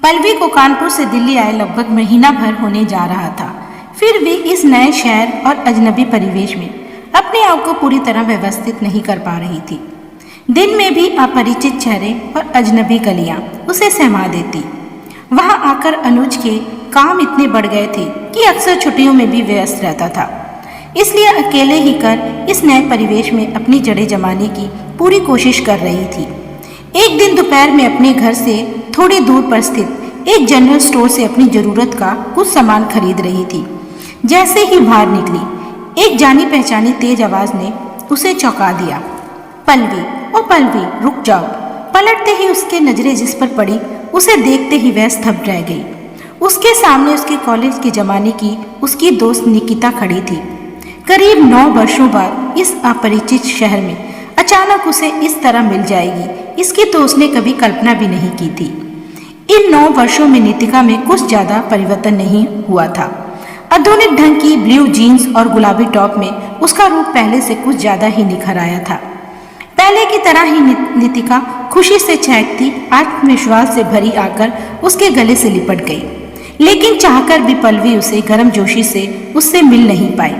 पल्लवी को कानपुर से दिल्ली आए लगभग महीना भर होने जा रहा था। फिर भी इस नए शहर और अजनबी परिवेश में अपने आप को पूरी तरह व्यवस्थित नहीं कर पा रही थी। दिन में भी अपरिचित चेहरे और अजनबी गलियां उसे सहमा देती। वहां आकर अनुज के काम इतने बढ़ गए थे कि अक्सर छुट्टियों में भी व्यस्त रहता था। इसलिए अकेले ही कर इस नए परिवेश में अपनी जड़ें जमाने की पूरी कोशिश कर रही थी। एक दिन दोपहर में अपने घर से थोड़ी दूर पर स्थित एक जनरल स्टोर से अपनी जरूरत का कुछ सामान खरीद रही थी। जैसे ही बाहर निकली, एक जानी पहचानी तेज आवाज ने उसे चौंका दिया। पल्लवी, ओ पल्लवी, रुक जाओ। पलटते ही उसके नजरें जिस पर पड़ी, उसे देखते ही वह स्तब्ध रह गई। उसके सामने उसके कॉलेज के जमाने की उसकी दोस्त निकिता खड़ी थी। करीब 9 वर्षों बाद इस अपरिचित शहर में अचानक उसे इस तरह मिल जाएगी, इसकी तो उसने कभी कल्पना भी नहीं की थी। इन 9 वर्षों में नितिका में कुछ ज्यादा परिवर्तन नहीं हुआ था। आधुनिक ढंग की ब्लू जीन्स और गुलाबी टॉप में उसका रूप पहले से कुछ ज्यादा ही निखर आया था। पहले की तरह ही नितिका खुशी से चहकती, आत्मविश्वास से भरी आकर उसके गले से लिपट गई। लेकिन चाहकर भी पल्लवी उसे गर्मजोशी से उससे मिल नहीं पाई।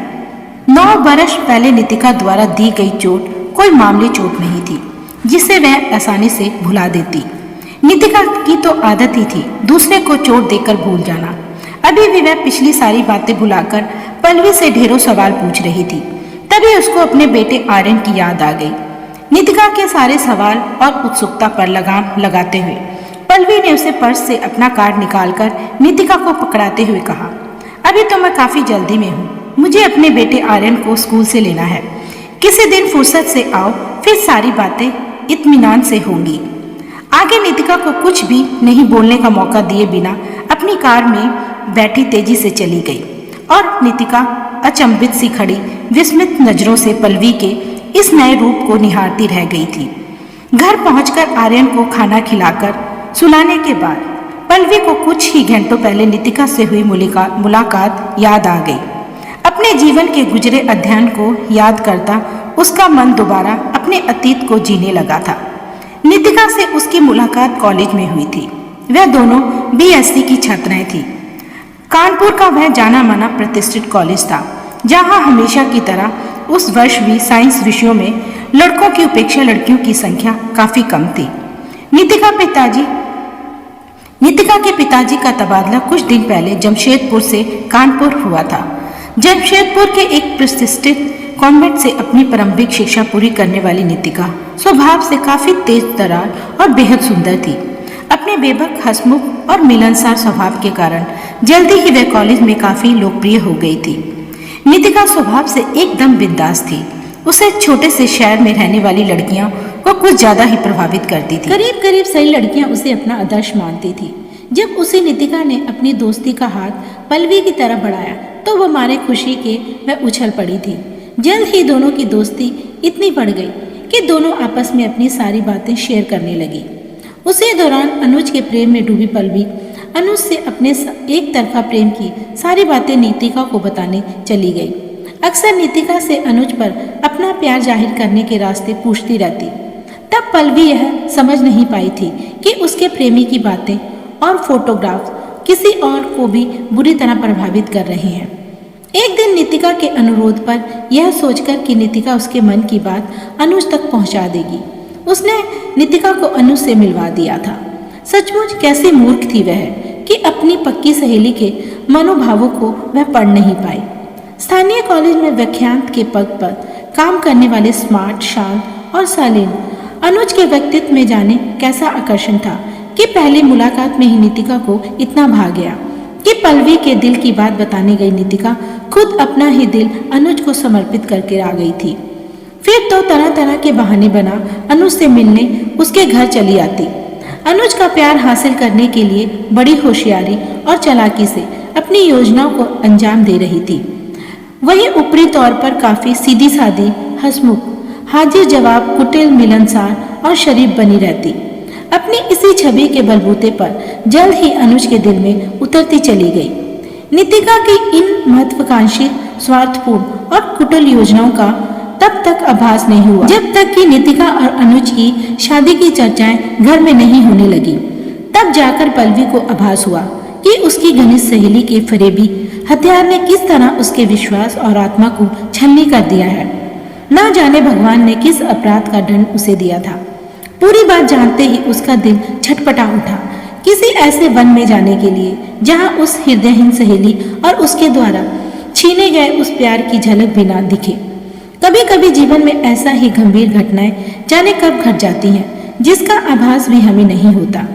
9 वर्ष पहले नितिका द्वारा दी गई चोट कोई मामूली चोट नहीं थी जिसे वह आसानी से भुला देती। नितिका की तो आदत ही थी दूसरे को चोट देकर भूल जाना। अभी भी वह पिछली सारी बातें भुलाकर पल्लवी से ढेरों सवाल पूछ रही थी। तभी उसको अपने बेटे आर्यन की याद आ गई। नितिका के सारे सवाल और उत्सुकता पर लगाम लगाते हुए पल्लवी ने उसे पर्स से अपना कार्ड निकालकर नितिका को पकड़ाते हुए कहा, अभी तो मैं काफी जल्दी में हूँ, मुझे अपने बेटे आर्यन को स्कूल से लेना है। किसी दिन फुर्सत से आओ, फिर सारी बातें इत्मीनान से होंगी। आगे नितिका को कुछ भी नहीं बोलने का मौका दिए बिना अपनी कार में बैठी तेजी से चली गई और नितिका अचंभित सी खड़ी विस्मित नजरों से पल्लवी के इस नए रूप को निहारती रह गई थी। घर पहुंचकर आर्यन को खाना खिलाकर सुलाने के बाद पल्लवी को कुछ ही घंटों पहले नितिका से हुई मुलाकात याद आ गई। अपने जीवन के गुजरे अध्ययन को याद करता उसका मन दोबारा अपने अतीत को जीने लगा था। नितिका से उसकी मुलाकात कॉलेज में हुई थी। वह दोनों बीएससी की छात्राएं थी। कानपुर का वह जाना माना प्रतिष्ठित कॉलेज था, जहां हमेशा की तरह उस वर्ष भी साइंस विषयों में लड़कों की उपेक्षा लड़कियों की संख्या काफी कम थी। नितिका के पिताजी का तबादला कुछ दिन पहले जमशेदपुर से कानपुर हुआ था। जमशेदपुर के एक प्रतिष्ठित कॉन्वेंट से अपनी प्रारंभिक शिक्षा पूरी करने वाली नितिका स्वभाव से काफी तेज तर्रार और बेहद सुंदर थी। अपने बेबक, हंसमुख और मिलनसार स्वभाव के कारण जल्दी ही वह कॉलेज में काफी लोकप्रिय हो गई थी। नितिका स्वभाव से एकदम बिंदास थी। उसे छोटे से शहर में रहने वाली लड़कियां को कुछ ज्यादा ही प्रभावित करती थी। करीब करीब सही लड़कियां उसे अपना आदर्श मानती थी। जब उसे नितिका ने अपनी दोस्ती का हाथ पल्लवी की तरफ बढ़ाया तो वह मारे खुशी के वह उछल पड़ी थी। जल्द ही दोनों की दोस्ती इतनी बढ़ गई कि दोनों आपस में अपनी सारी बातें शेयर करने लगी। उसी दौरान अनुज के प्रेम में डूबी पल्लवी अनुज से अपने एक तरफा प्रेम की सारी बातें नितिका को बताने चली गई। अक्सर नितिका से अनुज पर अपना प्यार जाहिर करने के रास्ते पूछती रहती। तब पल्लवी यह समझ नहीं पाई थी कि उसके प्रेमी की बातें और फोटोग्राफ किसी और को भी बुरी तरह प्रभावित कर रहे हैं। एक दिन नितिका के अनुरोध पर यह सोचकर कि नितिका उसके मन की बात अनुज तक पहुंचा देगी, उसने नितिका को अनुज से मिलवा दिया था। सचमुच कैसी मूर्ख थी वह कि अपनी पक्की सहेली के मनोभावों को वह पढ़ नहीं पाई। स्थानीय कॉलेज में व्याख्यात के पद पर काम करने वाले स्मार्ट, शांत और शालीन अनुज के व्यक्तित्व में जाने कैसा आकर्षण था कि पहली मुलाकात में ही नितिका को इतना भा गया कि पल्लवी के दिल की बात बताने गई नितिका खुद अपना ही दिल अनुज को समर्पित करके आ गई थी। फिर तो तरह तरह के बहाने बना अनुज से मिलने उसके घर चली आती। अनुज का प्यार हासिल करने के लिए बड़ी होशियारी और चालाकी से अपनी योजनाओं को अंजाम दे रही थी। वही ऊपरी तौर पर काफी सीधी सादी, हंसमुख, हाजिर जवाब, कुटिल, मिलनसार और शरीफ बनी रहती। अपनी इसी छवि के बलबूते पर जल्द ही अनुज के दिल में उतरती चली गई। नितिका की इन महत्वाकांक्षी, स्वार्थपूर्ण और कुटिल योजनाओं का तब तक आभास नहीं हुआ जब तक कि नितिका और अनुज की शादी की चर्चाएं घर में नहीं होने लगी। तब तब जाकर पल्लवी को आभास हुआ कि उसकी घनिष्ठ सहेली के फरेबी हथियार ने किस तरह उसके विश्वास और आत्मा को छलनी कर दिया है। ना जाने भगवान ने किस अपराध का दंड उसे दिया था। पूरी बात जानते ही उसका दिल छटपटा उठा, किसी ऐसे वन में जाने के लिए जहां उस हृदयहीन सहेली और उसके द्वारा छीने गए उस प्यार की झलक भी ना दिखे। कभी कभी जीवन में ऐसा ही गंभीर घटनाएं जाने कब घट जाती हैं, जिसका आभास भी हमें नहीं होता।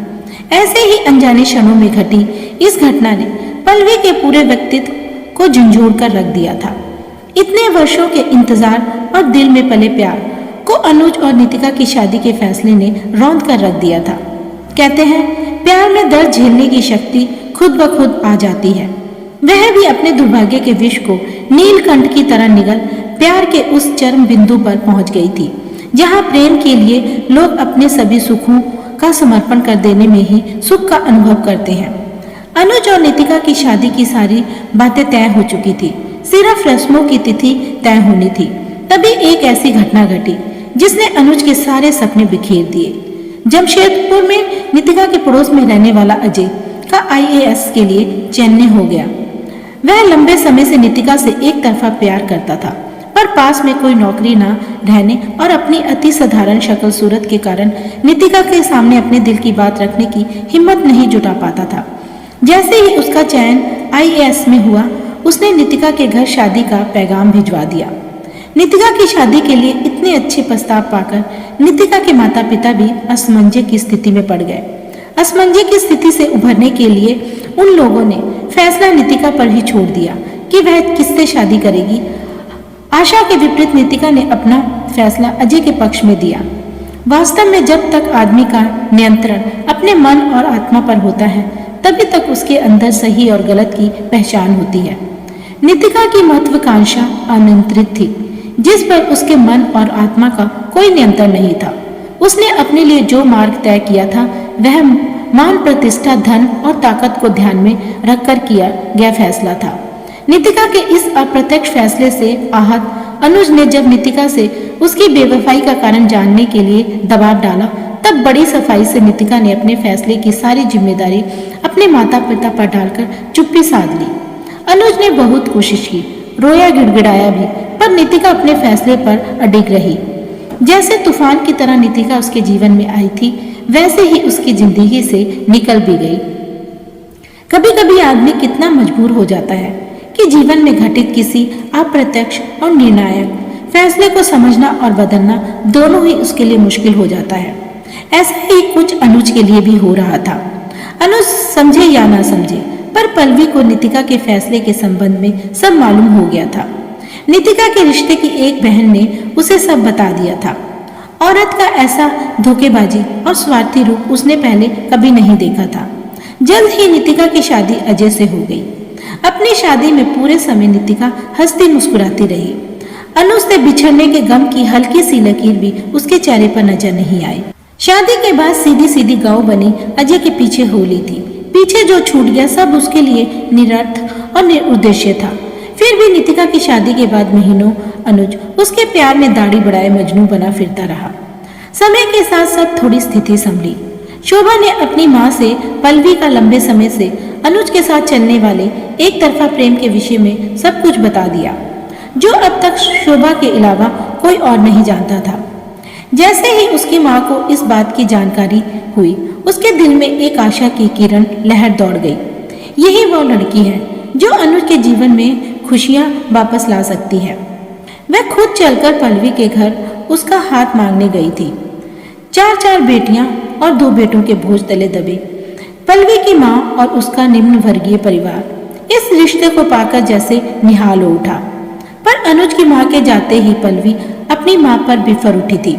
ऐसे ही अनजाने क्षणों में घटी इस घटना ने पल्लवी के पूरे व्यक्तित्व को झंझोड़ कर रख दिया था। इतने वर्षों के इंतजार और दिल में पले प्यार को अनुज और नितिका की शादी के फैसले ने रौंद कर रख दिया था। कहते हैं प्यार में दर्द झेलने की शक्ति खुद ब खुद आ जाती है। वह भी अपने दुर्भाग्य के विष को नीलकंठ की तरह निगल प्यार के उस चरम बिंदु पर पहुंच गई थी, जहां प्रेम के लिए लोग अपने सभी सुखों का समर्पण कर देने में ही सुख का अनुभव करते हैं। अनुज और नितिका की शादी की सारी बातें तय हो चुकी थी, सिर्फ रस्मों की तिथि तय होनी थी। तभी एक ऐसी घटना घटी जिसने अनुज के सारे सपने बिखेर दिए। जमशेदपुर में नितिका के पड़ोस में रहने वाला अजय का IAS के लिए चयन हो गया। वह लंबे समय से नितिका से एक तरफा प्यार करता था, पर पास में कोई नौकरी न रहने और अपनी अति साधारण शक्ल सूरत के कारण नितिका के सामने अपने दिल की बात रखने की हिम्मत नहीं जुटा पाता था। जैसे ही उसका चयन IAS में हुआ, उसने नितिका के घर शादी का पैगाम भिजवा दिया। नितिका की शादी के लिए इतने अच्छे प्रस्ताव पाकर नितिका के माता पिता भी असमंजस की स्थिति में पड़ गए। असमंजस की स्थिति से उभरने के लिए उन लोगों ने फैसला नितिका पर ही छोड़ दिया कि वह किससे शादी करेगी। आशा के विपरीत नितिका ने अपना फैसला अजय के पक्ष में दिया। वास्तव में जब तक आदमी का नियंत्रण अपने मन और आत्मा पर होता है, तभी तक उसके अंदर सही और गलत की पहचान होती है। नितिका की महत्वाकांक्षा अनियंत्रित थी, जिस पर उसके मन और आत्मा का कोई नियंत्रण नहीं था। उसने अपने लिए जो मार्ग तय किया था, वह मान प्रतिष्ठा, धन और ताकत को ध्यान में रखकर किया गया फैसला था। नितिका के इस अप्रत्यक्ष फैसले से आहत अनुज ने जब नितिका से उसकी बेवफाई का कारण जानने के लिए दबाव डाला, तब बड़ी सफाई से नितिका ने अपने फैसले की सारी जिम्मेदारी अपने माता पिता पर डालकर चुप्पी साध ली। अनुज ने बहुत कोशिश की, रोया, गिड़गिड़ाया भी, पर नितिका अपने फैसले पर अडिग रही। जैसे तूफान की तरह नितिका उसके जीवन में आई थी, वैसे ही उसकी जिंदगी से निकल भी गई। कभी कभी आदमी कितना मजबूर हो जाता है कि जीवन में घटित किसी अप्रत्यक्ष और निर्णायक फैसले को समझना और बदलना दोनों ही उसके लिए मुश्किल हो जाता है। ऐसा ही कुछ अनुज के लिए भी हो रहा था। अनुज समझे या ना समझे, पर पल्लवी को नितिका के फैसले के संबंध में सब मालूम हो गया था। नितिका के रिश्ते की एक बहन ने उसे सब बता दिया था। औरत का ऐसा धोखेबाजी और स्वार्थी रूप उसने पहले कभी नहीं देखा था। जल्द ही नितिका की शादी अजय से हो गई। अपनी शादी में पूरे समय नितिका हंसती मुस्कुराती रही। अनुज से बिछड़ने के गम की हल्की सी लकीर भी उसके चेहरे पर नजर नहीं आई। शादी के बाद सीधी सीधी गाँव बनी अजय के पीछे हो ली थी। पीछे जो छूट गया सब उसके लिए निरर्थ और निरुद्देश्य था। फिर भी नितिका की शादी के बाद महीनों अनुज उसके प्यार में दाढ़ी बढ़ाए मजनू बना फिरता रहा। समय के साथ साथ थोड़ी स्थिति संभली। शोभा ने अपनी माँ से पल्लवी का लंबे समय से अनुज के साथ चलने वाले एक तरफा प्रेम के विषय में सब कुछ बता दिया, जो अब तक शोभा के अलावा कोई और नहीं जानता था। जैसे ही उसकी माँ को इस बात की जानकारी हुई, उसके दिल में एक आशा की किरण लहर दौड़ गई। यही वो लड़की है जो अनुज के जीवन में खुशियां वापस ला सकती है। वह खुद चलकर पल्लवी के घर उसका हाथ मांगने गई थी। 4 बेटियां और 2 बेटों के बोझ तले दबे पल्लवी की माँ और उसका निम्न वर्गीय परिवार इस रिश्ते को पाकर जैसे निहाल हो उठा। पर अनुज की माँ के जाते ही पल्लवी अपनी माँ पर बिफर उठी थी।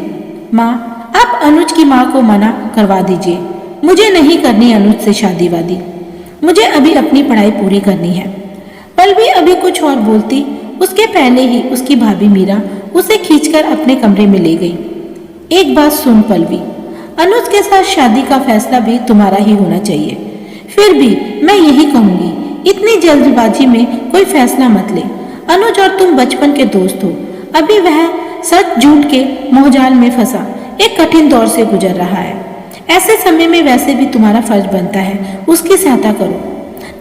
माँ, आप अनुज की माँ को मना करवा दीजिए, मुझे नहीं करनी अनुज से शादी वादी, मुझे अभी अपनी पढ़ाई पूरी करनी है। पल्लवी अभी कुछ और बोलती, उसके पहले ही उसकी भाभी मीरा उसे खींचकर अपने कमरे में ले गई। एक बात सुन पल्लवी, अनुज के साथ शादी का फैसला भी तुम्हारा ही होना चाहिए। फिर भी मैं यही कहूंगी, इतनी जल्दबाजी में कोई फैसला मत ले। अनुज और तुम बचपन के दोस्त हो। अभी वह सच झूठ के मोहजाल में फंसा एक कठिन दौर से गुजर रहा है। ऐसे समय में वैसे भी तुम्हारा फर्ज बनता है उसकी सहायता करो।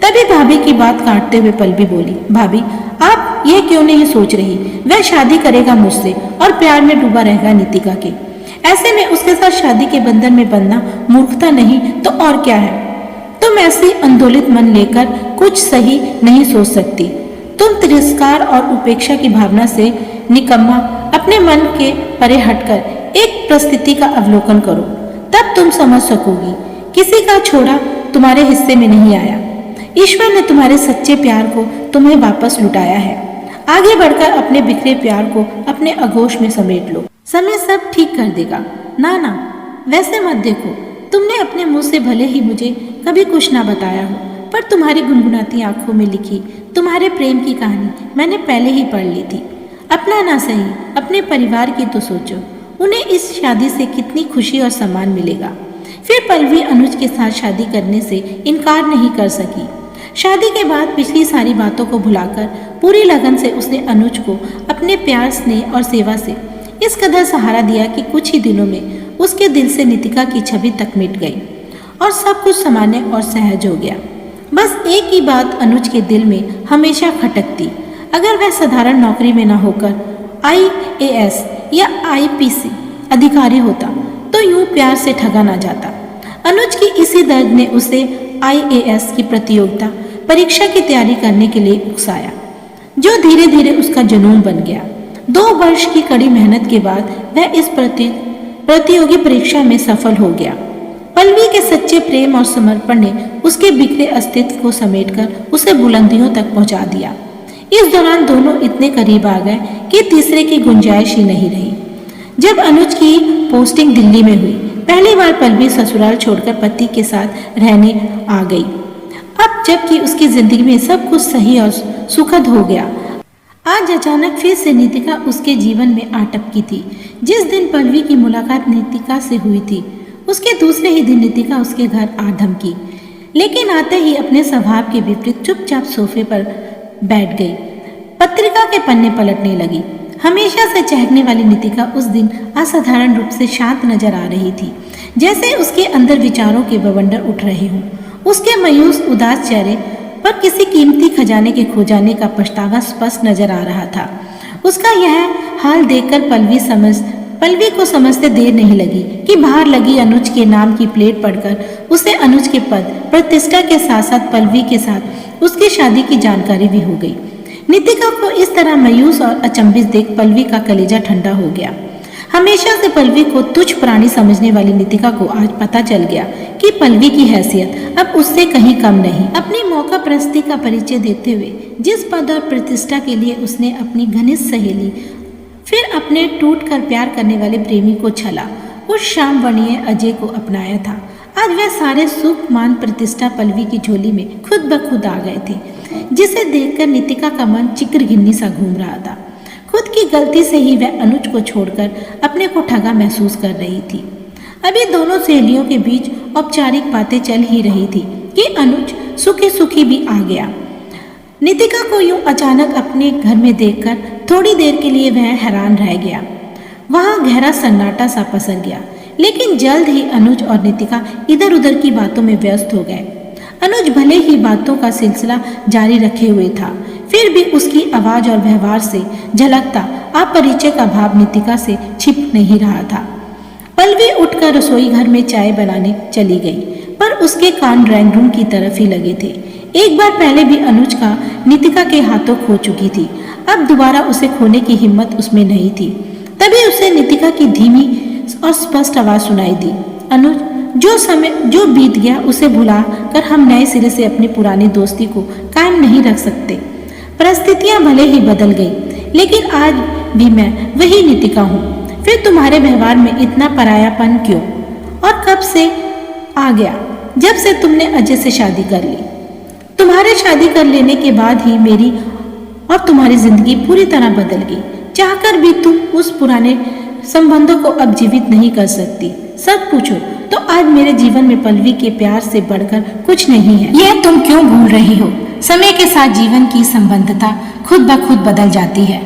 तभी भाभी की बात काटते हुए पल्लवी बोली, भाभी आप ये क्यों नहीं सोच रही? वह शादी करेगा मुझसे और प्यार में डूबा रहेगा नितिका के। ऐसे में उसके साथ शादी के बंधन में बंधना मूर्खता नहीं तो और क्या है? तुम ऐसी आंदोलित मन लेकर कुछ सही नहीं सोच सकती। तुम तिरस्कार और उपेक्षा की भावना से निकम्मा अपने मन के परे हटकर एक परिस्थिति का अवलोकन करो, तब तुम समझ सकोगी किसी का छोड़ा तुम्हारे हिस्से में नहीं आया। ईश्वर ने तुम्हारे सच्चे प्यार को तुम्हें वापस लुटाया है। आगे बढ़कर अपने बिखरे प्यार को अपने आगोश में समेट लो, समय सब ठीक कर देगा। ना ना, वैसे मत देखो। तुमने अपने मुंह से भले ही मुझे कभी कुछ ना बताया हो, पर तुम्हारी गुनगुनाती आंखों में लिखी तुम्हारे प्रेम की कहानी मैंने पहले ही पढ़ ली थी। अपना ना सही, अपने परिवार की तो सोचो। उन्हें इस शादी से कितनी खुशी और सम्मान मिलेगा। फिर पल्लवी अनुज के साथ शादी करने से इनकार नहीं कर सकी। शादी के बाद पिछली सारी बातों को भुलाकर पूरी लगन से उसने अनुज को अपने प्यार, स्नेह और सेवा से इस कदर सहारा दिया कि कुछ ही दिनों में उसके दिल से नितिका की छवि तक मिट गई और सब कुछ सामान्य और सहज हो गया। बस एक ही बात अनुज के दिल में हमेशा खटकती, अगर वह साधारण नौकरी में न होकर IAS या IPC अधिकारी होता तो यूं प्यार से ठगा ना जाता। अनुज की इसी दर्द ने उसे IAS की प्रतियोगिता परीक्षा की तैयारी करने के लिए उकसाया, जो धीरे धीरे उसका जुनून बन गया। 2 वर्ष की कड़ी मेहनत के बाद वह इस प्रतियोगी परीक्षा में सफल हो गया। पल्लवी के सच्चे प्रेम और समर्पण ने उसके बिखरे अस्तित्व को समेटकर उसे बुलंदियों तक पहुंचा दिया। इस दौरान दोनों इतने करीब आ गए कि तीसरे की गुंजाइश ही नहीं रही। जब अनुज की पोस्टिंग दिल्ली में हुई, पहली बार पल्लवी ससुराल छोड़कर पति के साथ रहने आ गई। अब जबकि उसकी जिंदगी में सब कुछ सही और सुखद हो गया, आज अचानक फिर से नितिका उसके जीवन में आ टपकी थी। जिस दिन पल्लवी की मुलाकात नितिका से हुई थी, उसके दूसरे ही दिन नितिका उसके घर आ धमकी, लेकिन आते ही अपने स्वभाव के विपरीत चुपचाप सोफे पर बैठ गई, पत्रिका के पन्ने पलटने लगी। हमेशा से चहकने वाली नितिका उस दिन असाधारण रूप से शांत नजर आ रही थी, जैसे उसके अंदर विचारों के बवंडर उठ रहे हों। उसके मायूस उदास चेहरे पर किसी कीमती खजाने के खो जाने का पछतावा स्पष्ट नजर आ रहा था। उसका यह हाल देखकर पल्लवी को समझते देर नहीं लगी कि बाहर लगी अनुज के नाम की प्लेट पढ़कर उसे अनुज के पद प्रतिष्ठा के साथ साथ पल्लवी के साथ उसकी शादी की जानकारी भी हो गई। नितिका को इस तरह मायूस और अचंभित देख पल्लवी का कलेजा ठंडा हो गया। हमेशा से पल्लवी को तुच्छ प्राणी समझने वाली नितिका को आज पता चल गया कि पल्लवी की हैसियत अब उससे कहीं कम नहीं। अपनी मौका प्रस्ती का परिचय देते हुए जिस पद और प्रतिष्ठा के लिए उसने अपनी घनिष्ठ सहेली, फिर अपने टूट कर प्यार करने वाले प्रेमी को छला, उस शाम वणीय अजय को अपनाया था, आज वह सारे सुख मान प्रतिष्ठा पल्लवी की झोली में खुद ब खुद आ गए थे, जिसे देखकर नितिका का मन चिकर गिन्नी सा घूम रहा था। खुद की गलती से ही वह अनुज को छोड़कर अपने को ठगा महसूस कर रही थी। अभी दोनों सहेलियों के बीच औपचारिक बातें चल ही रही थी कि अनुज सुखी सुखी भी आ गया। नितिका को यूं अचानक अपने घर में देखकर थोड़ी देर के लिए वह हैरान रह गया। वहां गहरा सन्नाटा सा पसर गया, लेकिन जल्द ही अनुज और नितिका इधर उधर की बातों में व्यस्त हो गए। अनुज भले ही बातों का सिलसिला जारी रखे हुए था, फिर भी उसकी आवाज और व्यवहार से झलकता अपरिचय का भाव नितिका से छिप नहीं रहा था। पल्लवी उठकर रसोई घर में चाय बनाने चली गई, पर उसके कान ड्राइंग रूम की तरफ ही लगे थे। एक बार पहले भी अनुज का नितिका के हाथों खो चुकी थी, अब दोबारा उसे खोने की हिम्मत उसमें नहीं थी। तभी उसे नितिका की धीमी और स्पष्ट आवाज सुनाई दी, अनुज, जो बीत गया उसे भुला कर हम नए सिरे से अपनी पुरानी दोस्ती को कायम नहीं रख सकते। परिस्थितियां भले ही बदल गई, लेकिन आज भी मैं वही नितिका हूँ। फिर तुम्हारे व्यवहार में इतना परायापन क्यों और कब से आ गया? जब से तुमने अजय से शादी कर ली। तुम्हारे शादी कर लेने के बाद ही मेरी और तुम्हारी जिंदगी पूरी तरह बदल गई। चाहकर भी तुम उस पुराने संबंधों को अब जीवित नहीं कर सकती। सच पूछो तो आज मेरे जीवन में पल्लवी के प्यार से बढ़कर कुछ नहीं है। यह तुम क्यों भूल रही हो? समय के साथ जीवन की संबंधता खुद ब खुद बदल जाती है।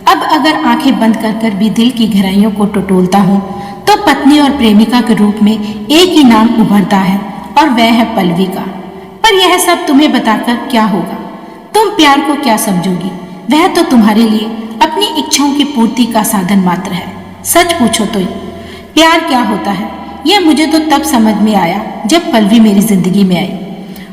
अब अगर आंखें बंद कर भी दिल की गहराइयों को टटोलता हूँ तो तो पत्नी और प्रेमिका के रूप में एक ही नाम उभरता है और वह है पल्लवी का। पर यह सब तुम्हें बताकर क्या होगा? तुम प्यार को क्या समझोगी? वह तो तुम्हारे लिए अपनी इच्छाओं की पूर्ति का साधन मात्र है। सच पूछो तो प्यार क्या होता है, यह मुझे तो तब समझ में आया जब पल्लवी मेरी जिंदगी में आई।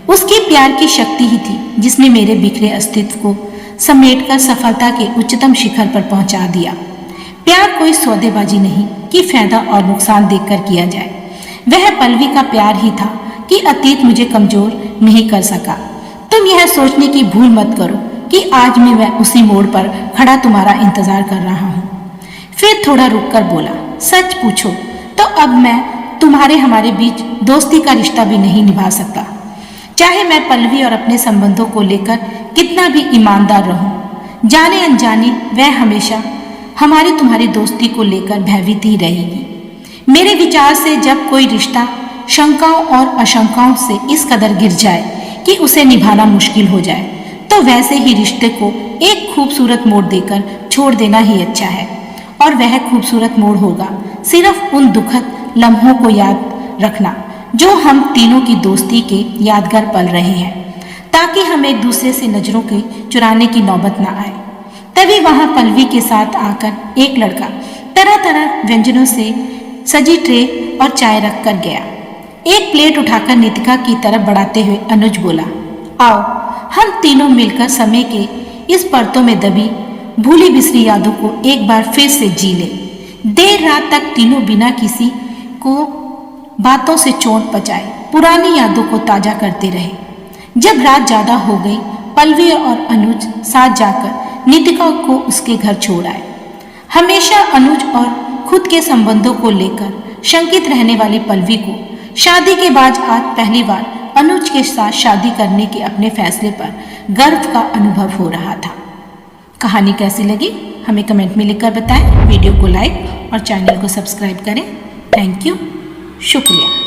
उसकी प्यार की शक्ति ही थी जिसने मेरे बिखरे अस्तित्व को समेटकर सफलता के उच्चतम शिखर पर पहुंचा दिया। प्यार कोई सौदेबाजी नहीं कि फायदा और नुकसान देखकर किया जाए। वह पल्लवी का प्यार ही था कि अतीत मुझे कमजोर नहीं कर सका। तुम यह सोचने की भूल मत करो कि आज मैं उसी मोड़ पर खड़ा तुम्हारा इंतजार कर रहा हूँ। फिर थोड़ा रुककर बोला, सच पूछो तो अब मैं तुम्हारे हमारे बीच दोस्ती का रिश्ता भी नहीं निभा सकता, चाहे मैं पल्लवी और अपने संबंधों को लेकर कितना भी ईमानदार रहूं। जाने अनजाने वह हमेशा हमारी तुम्हारी दोस्ती को लेकर भयभीत ही रहेगी। मेरे विचार से जब कोई रिश्ता शंकाओं और आशंकाओं से इस कदर गिर जाए कि उसे निभाना मुश्किल हो जाए, तो वैसे ही रिश्ते को एक खूबसूरत मोड़ देकर छोड़ देना ही अच्छा है। और वह खूबसूरत मोड़ होगा सिर्फ उन दुखद लम्हों को याद रखना जो हम तीनों की दोस्ती के यादगार पल रहे हैं, ताकि हम एक दूसरे से नजरों के चुराने की नौबत ना आए। तभी वहां पल्लवी के साथ आकर एक लड़का तरह तरह व्यंजनों से सजी ट्रे और चाय रख कर गया। एक प्लेट उठाकर नितिका की तरफ बढ़ाते हुए अनुज बोला, आओ हम तीनों मिलकर समय के इस परतों में दबी भूली बिसरी यादों को एक बार फिर से जी ले। देर रात तक तीनों बिना किसी को बातों से चोट पचाए पुरानी यादों को ताजा करते रहे। जब रात ज्यादा हो गई, पल्लवी और अनुज साथ जाकर नितिका को उसके घर छोड़ आए। हमेशा अनुज और खुद के संबंधों को लेकर शंकित रहने वाली पल्लवी को शादी के बाद आज पहली बार अनुज के साथ शादी करने के अपने फैसले पर गर्व का अनुभव हो रहा था। कहानी कैसी लगी हमें कमेंट में लिखकर बताएं। वीडियो को लाइक और चैनल को सब्सक्राइब करें। थैंक यू, शुक्रिया।